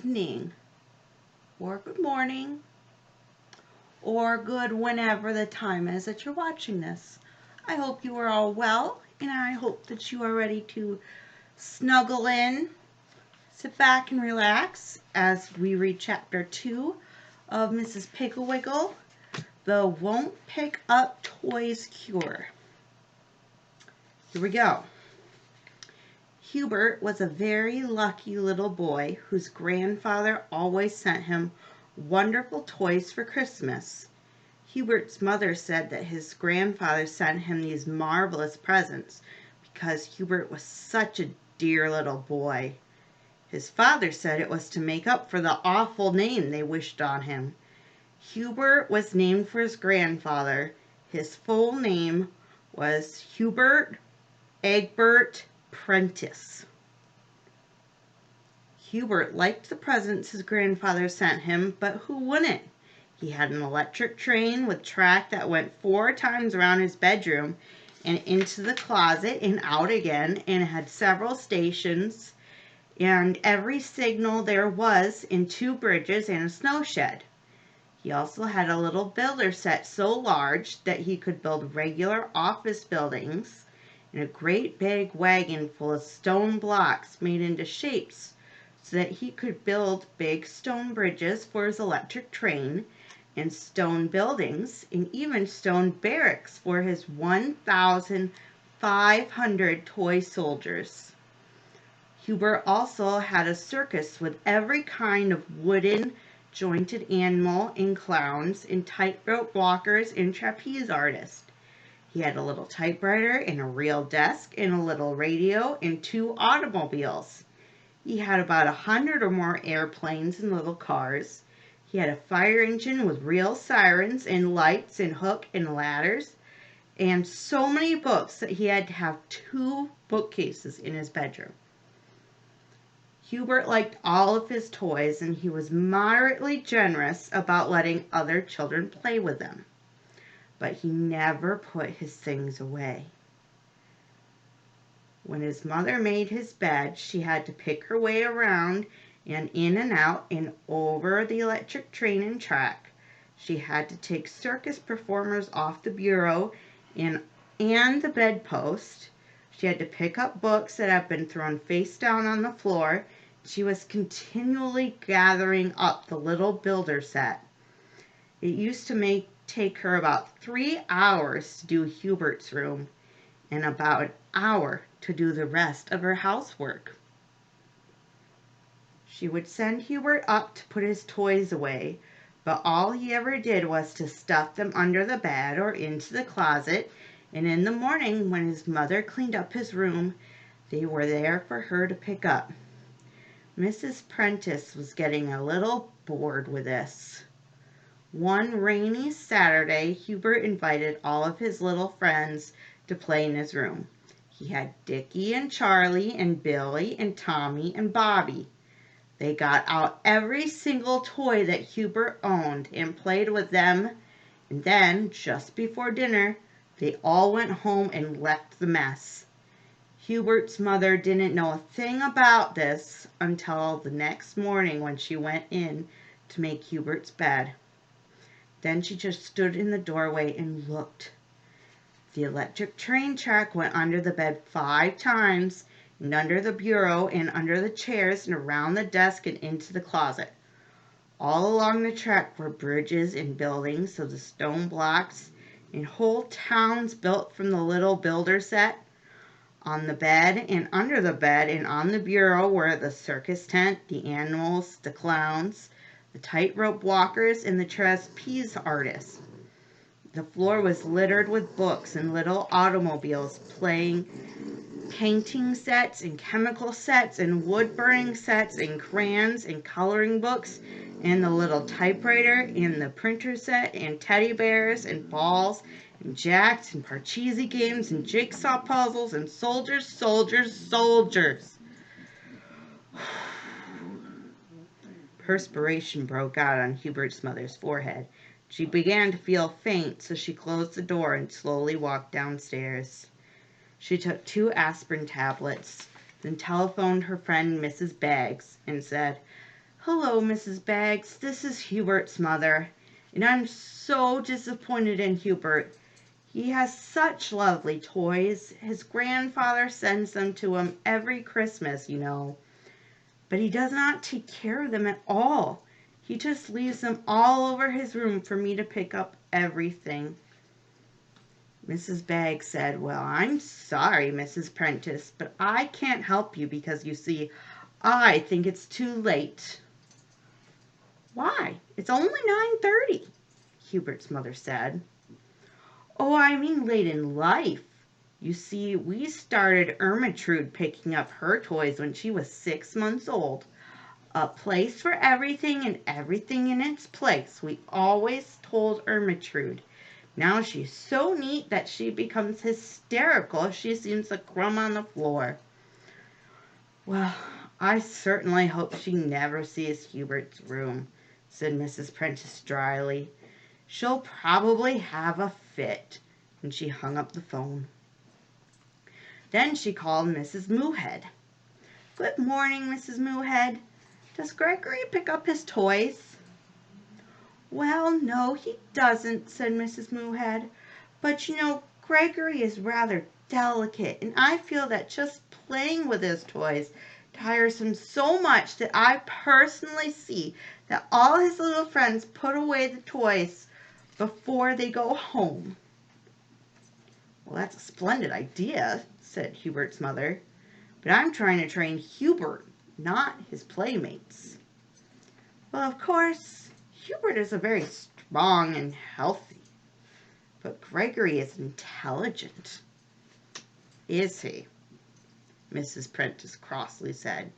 evening, or good morning, or good whenever the time is that you're watching this. I hope you are all well, and I hope that you are ready to snuggle in, sit back, and relax as we read Chapter 2 of Mrs. Piggle, the Won't Pick Up Toys Cure. Here we go. Hubert was a very lucky little boy whose grandfather always sent him wonderful toys for Christmas. Hubert's mother said that his grandfather sent him these marvelous presents because Hubert was such a dear little boy. His father said it was to make up for the awful name they wished on him. Hubert was named for his grandfather. His full name was Hubert Egbert Prentice. Hubert liked the presents his grandfather sent him, but who wouldn't? He had an electric train with track that went 4 times around his bedroom and into the closet and out again, and had several stations, and every signal there was in 2 bridges and a snow shed. He also had a little builder set so large that he could build regular office buildings, and a great big wagon full of stone blocks made into shapes so that he could build big stone bridges for his electric train, and stone buildings, and even stone barracks for his 1,500 toy soldiers. Hubert also had a circus with every kind of wooden jointed animal and clowns and tightrope walkers and trapeze artists. He had a little typewriter and a real desk and a little radio and 2 automobiles. He had about 100 or more airplanes and little cars. He had a fire engine with real sirens and lights and hook and ladders, and so many books that he had to have 2 bookcases in his bedroom. Hubert liked all of his toys, and he was moderately generous about letting other children play with them. But he never put his things away. When his mother made his bed, she had to pick her way around and in and out and over the electric train and track. She had to take circus performers off the bureau and the bedpost. She had to pick up books that had been thrown face down on the floor. She was continually gathering up the little builder set. It used to take her about 3 hours to do Hubert's room and about an hour to do the rest of her housework. She would send Hubert up to put his toys away, but all he ever did was to stuff them under the bed or into the closet, and in the morning when his mother cleaned up his room, they were there for her to pick up. Mrs. Prentice was getting a little bored with this. One rainy Saturday, Hubert invited all of his little friends to play in his room. He had Dickie and Charlie and Billy and Tommy and Bobby. They got out every single toy that Hubert owned and played with them, and then, just before dinner, they all went home and left the mess. Hubert's mother didn't know a thing about this until the next morning when she went in to make Hubert's bed. Then she just stood in the doorway and looked. The electric train track went under the bed 5 times, and under the bureau, and under the chairs, and around the desk, and into the closet. All along the track were bridges and buildings of the stone blocks, and whole towns built from the little builder set. On the bed, and under the bed, and on the bureau were the circus tent, the animals, the clowns, the tightrope walkers, and the trapeze artists. The floor was littered with books and little automobiles playing, painting sets and chemical sets and wood burning sets and crayons and coloring books and the little typewriter and the printer set and teddy bears and balls and jacks and parcheesi games and jigsaw puzzles and soldiers. Perspiration broke out on Hubert's mother's forehead. She began to feel faint, so she closed the door and slowly walked downstairs. She took 2 aspirin tablets, then telephoned her friend Mrs. Baggs and said, Hello, Mrs. Baggs. This is Hubert's mother, and I'm so disappointed in Hubert. He has such lovely toys. His grandfather sends them to him every Christmas, you know. But he does not take care of them at all. He just leaves them all over his room for me to pick up everything. Mrs. Baggs said, "Well, I'm sorry, Mrs. Prentice, but I can't help you because, you see, I think it's too late." "Why? It's only 9:30," Hubert's mother said. "Oh, I mean late in life. You see, we started Ermintrude picking up her toys when she was 6 months old. A place for everything and everything in its place, we always told Ermintrude. Now she's so neat that she becomes hysterical if she sees a crumb on the floor." "Well, I certainly hope she never sees Hubert's room," said Mrs. Prentice dryly. "She'll probably have a fit." And she hung up the phone. Then she called Mrs. Moohead. "Good morning, Mrs. Moohead. Does Gregory pick up his toys?" "Well, no, he doesn't," said Mrs. Moohead. "But you know, Gregory is rather delicate, and I feel that just playing with his toys tires him so much that I personally see that all his little friends put away the toys before they go home." "Well, that's a splendid idea," said Hubert's mother. "But I'm trying to train Hubert, not his playmates." "Well, of course, Hubert is very strong and healthy, but Gregory is intelligent." "Is he?" Mrs. Prentice crossly said,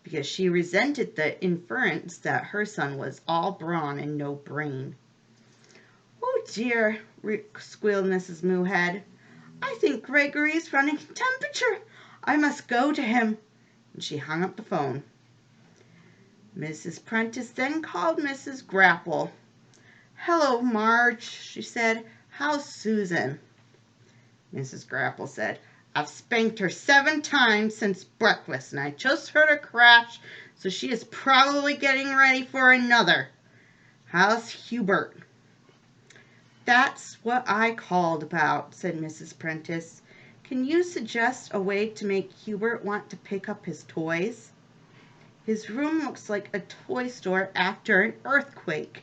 because she resented the inference that her son was all brawn and no brain. "Oh dear," squealed Mrs. Moohead. "I think Gregory is running temperature. I must go to him." And she hung up the phone. Mrs. Prentice then called Mrs. Grapple. "Hello, Marge," she said. "How's Susan?" Mrs. Grapple said, "I've spanked her 7 times since breakfast, and I just heard her crash, so she is probably getting ready for another. How's Hubert?" "That's what I called about," said Mrs. Prentice. "Can you suggest a way to make Hubert want to pick up his toys? His room looks like a toy store after an earthquake."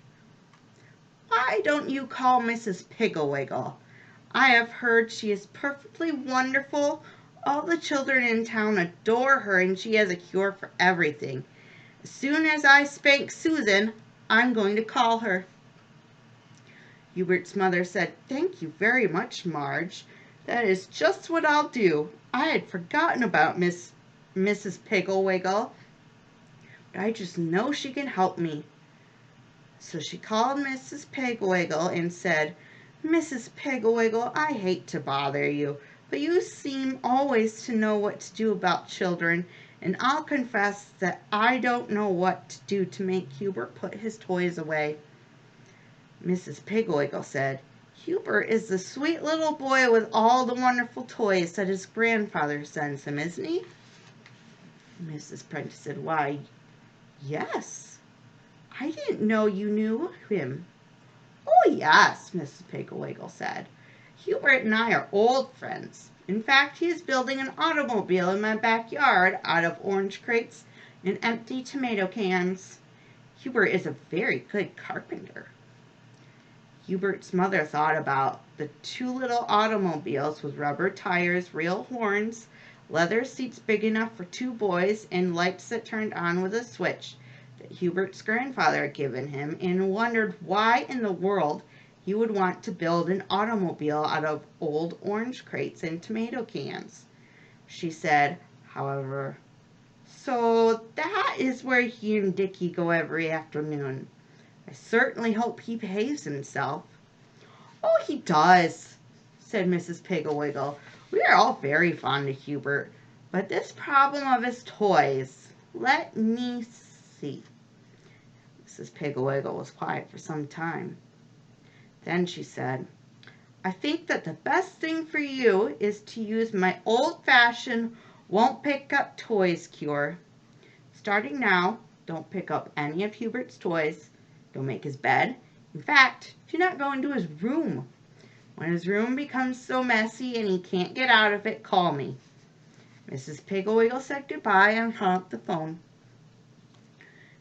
"Why don't you call Mrs. Piggle? I have heard she is perfectly wonderful. All the children in town adore her, and she has a cure for everything. As soon as I spank Susan, I'm going to call her." Hubert's mother said, "Thank you very much, Marge. That is just what I'll do. I had forgotten about Mrs. Piggle, but I just know she can help me." So she called Mrs. Piggle and said, "Mrs. Piggle, I hate to bother you, but you seem always to know what to do about children, and I'll confess that I don't know what to do to make Hubert put his toys away." Mrs. Piggle said, "Hubert is the sweet little boy with all the wonderful toys that his grandfather sends him, isn't he?" Mrs. Prentice said, "Why, yes. I didn't know you knew him." "Oh, yes," Mrs. Piggle said. "Hubert and I are old friends. In fact, he is building an automobile in my backyard out of orange crates and empty tomato cans. Hubert is a very good carpenter." Hubert's mother thought about the 2 little automobiles with rubber tires, real horns, leather seats big enough for 2 boys, and lights that turned on with a switch that Hubert's grandfather had given him, and wondered why in the world he would want to build an automobile out of old orange crates and tomato cans. She said, however, "So that is where he and Dickie go every afternoon. I certainly hope he behaves himself." "Oh, he does," said Mrs. Piggle. "We are all very fond of Hubert, but this problem of his toys, let me see." Mrs. Piggle was quiet for some time. Then she said, "I think that the best thing for you is to use my old-fashioned won't pick up toys cure. Starting now, Don't pick up any of Hubert's toys. Don't make his bed. In fact, do not go into his room. When his room becomes so messy and he can't get out of it, call me." Mrs. Piggle said goodbye and hung up the phone.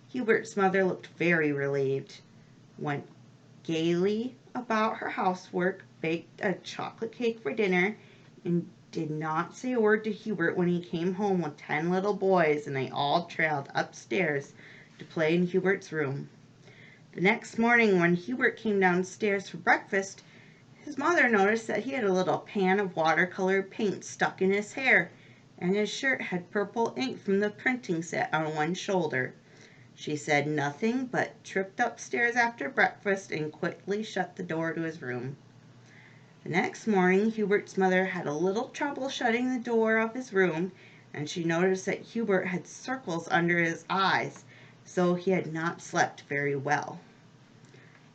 Hubert's mother looked very relieved, went gaily about her housework, baked a chocolate cake for dinner, and did not say a word to Hubert when he came home with 10 little boys, and they all trailed upstairs to play in Hubert's room. The next morning when Hubert came downstairs for breakfast, his mother noticed that he had a little pan of watercolor paint stuck in his hair, and his shirt had purple ink from the printing set on one shoulder. She said nothing, but tripped upstairs after breakfast and quickly shut the door to his room. The next morning, Hubert's mother had a little trouble shutting the door of his room, and she noticed that Hubert had circles under his eyes, so he had not slept very well.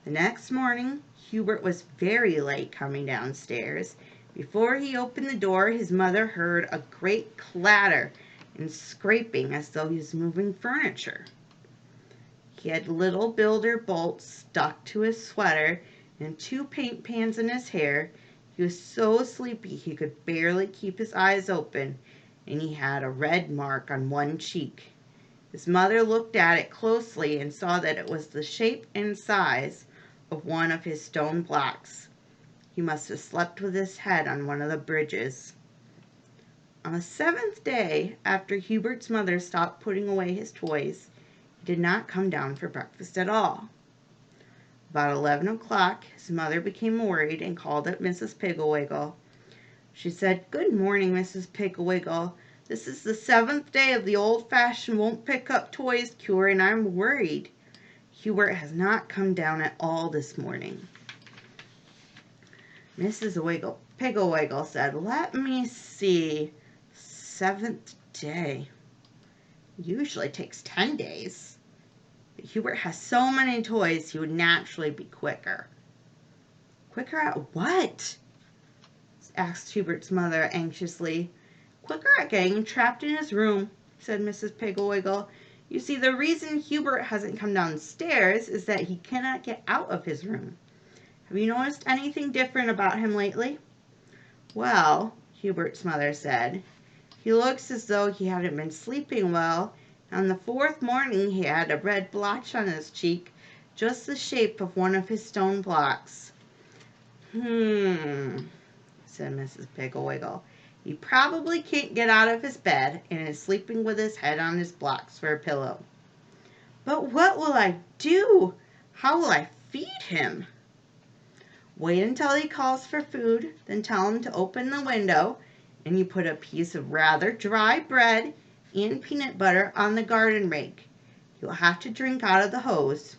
The next morning, Hubert was very late coming downstairs. Before he opened the door, his mother heard a great clatter and scraping as though he was moving furniture. He had little builder bolts stuck to his sweater and 2 paint pans in his hair. He was so sleepy he could barely keep his eyes open, and he had a red mark on one cheek. His mother looked at it closely and saw that it was the shape and size of one of his stone blocks. He must have slept with his head on one of the bridges. On the 7th day, after Hubert's mother stopped putting away his toys, he did not come down for breakfast at all. About 11 o'clock, his mother became worried and called up Mrs. Piggle. She said, "Good morning, Mrs. Piggle. This is the 7th day of the old-fashioned won't pick up toys cure, and I'm worried. Hubert has not come down at all this morning." Mrs. Piggle said, "Let me see. 7th day. Usually takes 10 days. But Hubert has so many toys, he would naturally be quicker." "Quicker at what?" asked Hubert's mother anxiously. "Quicker at getting trapped in his room," said Mrs. Piggle. "You see, the reason Hubert hasn't come downstairs is that he cannot get out of his room. Have you noticed anything different about him lately?" "Well," Hubert's mother said, "he looks as though he hadn't been sleeping well. On the 4th morning he had a red blotch on his cheek, just the shape of one of his stone blocks." Said Mrs. Piggle. "He probably can't get out of his bed and is sleeping with his head on his blocks for a pillow." "But what will I do? How will I feed him?" "Wait until he calls for food, then tell him to open the window, and you put a piece of rather dry bread and peanut butter on the garden rake. He'll have to drink out of the hose.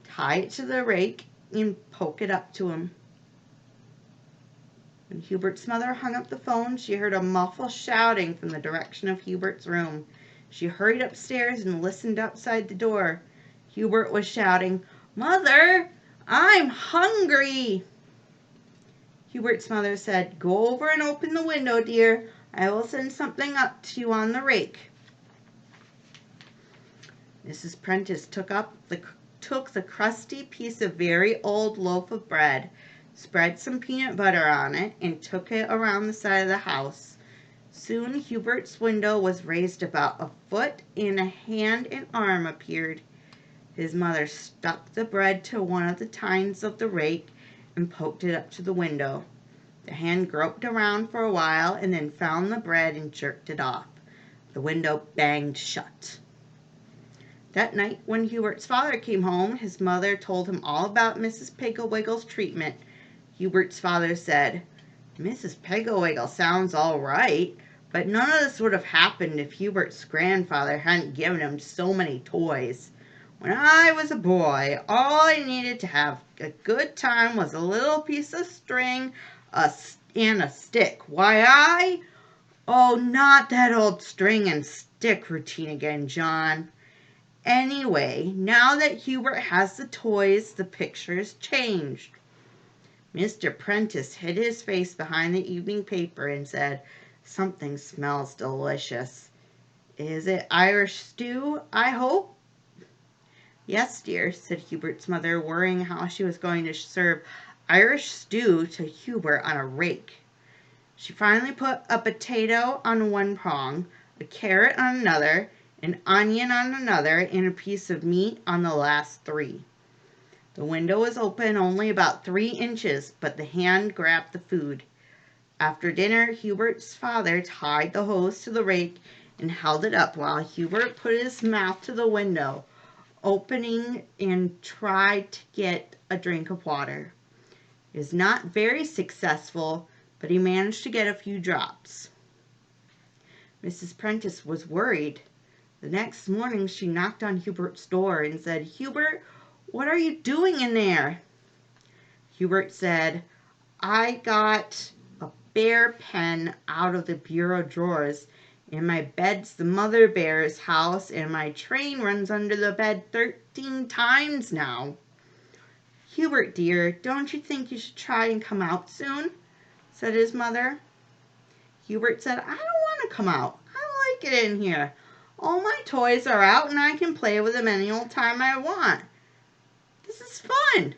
Tie it to the rake and poke it up to him." When Hubert's mother hung up the phone, she heard a muffled shouting from the direction of Hubert's room. She hurried upstairs and listened outside the door. Hubert was shouting, "Mother, I'm hungry." Hubert's mother said, "Go over and open the window, dear. I will send something up to you on the rake." Mrs. Prentice took the crusty piece of very old loaf of bread, spread some peanut butter on it, and took it around the side of the house. Soon Hubert's window was raised about a foot, and a hand and arm appeared. His mother stuck the bread to one of the tines of the rake and poked it up to the window. The hand groped around for a while and then found the bread and jerked it off. The window banged shut. That night, when Hubert's father came home, his mother told him all about Mrs. Piggle's treatment. Hubert's father said, "Mrs. Piggle sounds all right, but none of this would have happened if Hubert's grandfather hadn't given him so many toys. When I was a boy, all I needed to have a good time was a little piece of string and a stick. Why, Oh, not that old string and stick routine again, John. Anyway, now that Hubert has the toys, the picture's changed." Mr. Prentice hid his face behind the evening paper and said, "Something smells delicious. "Is it Irish stew, I hope?" "Yes, dear," said Hubert's mother, worrying how she was going to serve Irish stew to Hubert on a rake. She finally put a potato on one prong, a carrot on another, an onion on another, and a piece of meat on the last three. The window was open only about 3 inches, but the hand grabbed the food. After dinner, Hubert's father tied the hose to the rake and held it up while Hubert put his mouth to the window, opening and tried to get a drink of water. It was not very successful, but he managed to get a few drops. Mrs. Prentice was worried. The next morning she knocked on Hubert's door and said, "Hubert, what are you doing in there?" Hubert said, "I got a bear pen out of the bureau drawers, and my bed's the mother bear's house, and my train runs under the bed 13 times now." "Hubert, dear, don't you think you should try and come out soon?" said his mother. Hubert said, "I don't want to come out. I like it in here. All my toys are out, and I can play with them any old time I want. This is fun."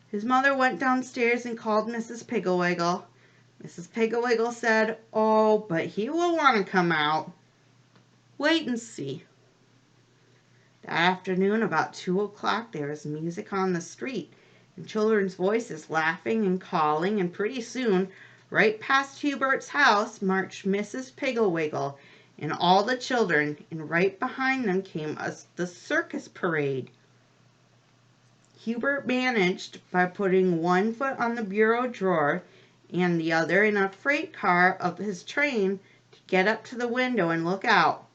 His mother went downstairs and called Mrs. Piggle. Mrs. Piggle said, "Oh, but he will want to come out. Wait and see." That afternoon, about 2 o'clock, there was music on the street, and children's voices laughing and calling, and pretty soon, right past Hubert's house, marched Mrs. Piggle and all the children, and right behind them came the circus parade. Hubert managed, by putting one foot on the bureau drawer and the other in a freight car of his train, to get up to the window and look out.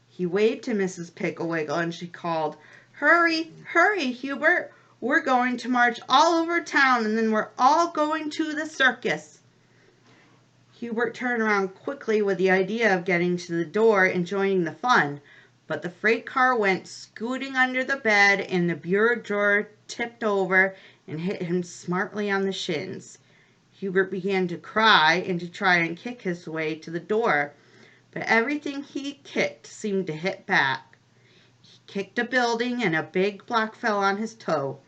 He waved to Mrs. Piggle and she called, "Hurry, hurry, Hubert. We're going to march all over town, and then we're all going to the circus." Hubert turned around quickly with the idea of getting to the door and joining the fun, but the freight car went scooting under the bed, and the bureau drawer tipped over and hit him smartly on the shins. Hubert began to cry and to try and kick his way to the door, but everything he kicked seemed to hit back. He kicked a building, and a big block fell on his toe.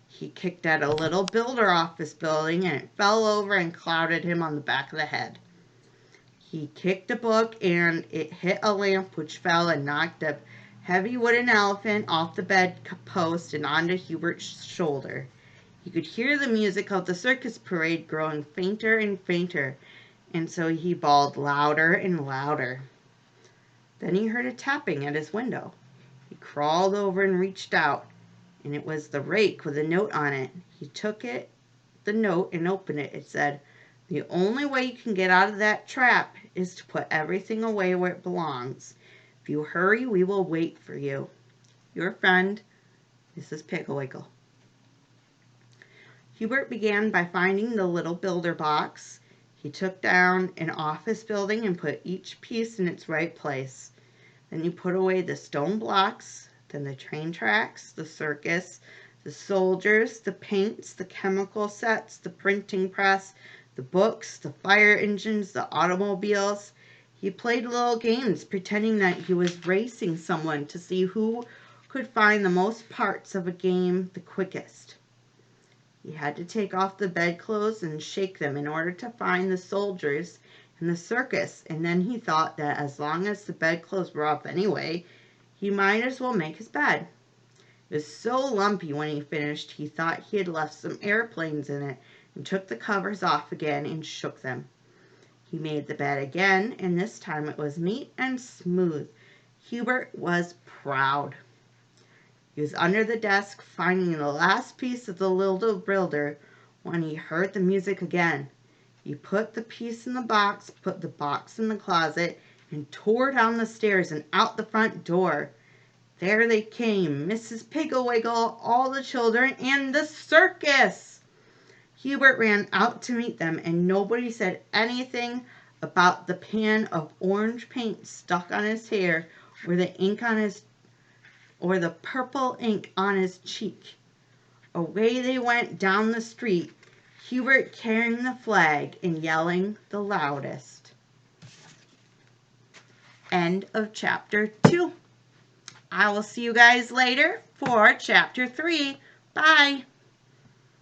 He kicked at a little builder office building, and it fell over and clouded him on the back of the head. He kicked a book, and it hit a lamp, which fell and knocked a heavy wooden elephant off the bedpost and onto Hubert's shoulder. He could hear the music of the circus parade growing fainter and fainter, and so he bawled louder and louder. Then he heard a tapping at his window. He crawled over and reached out, and it was the rake with a note on it. He took the note, and opened it. It said, "The only way you can get out of that trap is to put everything away where it belongs. If you hurry, we will wait for you. Your friend, Mrs. Piggle." Hubert began by finding the little builder box. He took down an office building and put each piece in its right place. Then he put away the stone blocks, then the train tracks, the circus, the soldiers, the paints, the chemical sets, the printing press, the books, the fire engines, the automobiles. He played little games, pretending that he was racing someone to see who could find the most parts of a game the quickest. He had to take off the bedclothes and shake them in order to find the soldiers and the circus, and then he thought that as long as the bedclothes were off anyway, he might as well make his bed. It was so lumpy when he finished, he thought he had left some airplanes in it, and took the covers off again and shook them. He made the bed again, and this time it was neat and smooth. Hubert was proud. He was under the desk, finding the last piece of the little builder, when he heard the music again. He put the piece in the box, put the box in the closet, and tore down the stairs and out the front door. There they came, Mrs. Piggle, all the children, and the circus. Hubert ran out to meet them, and nobody said anything about the pan of orange paint stuck on his hair, or the purple ink on his cheek. Away they went down the street, Hubert carrying the flag and yelling the loudest. End of chapter 2. I will see you guys later for chapter 3. Bye.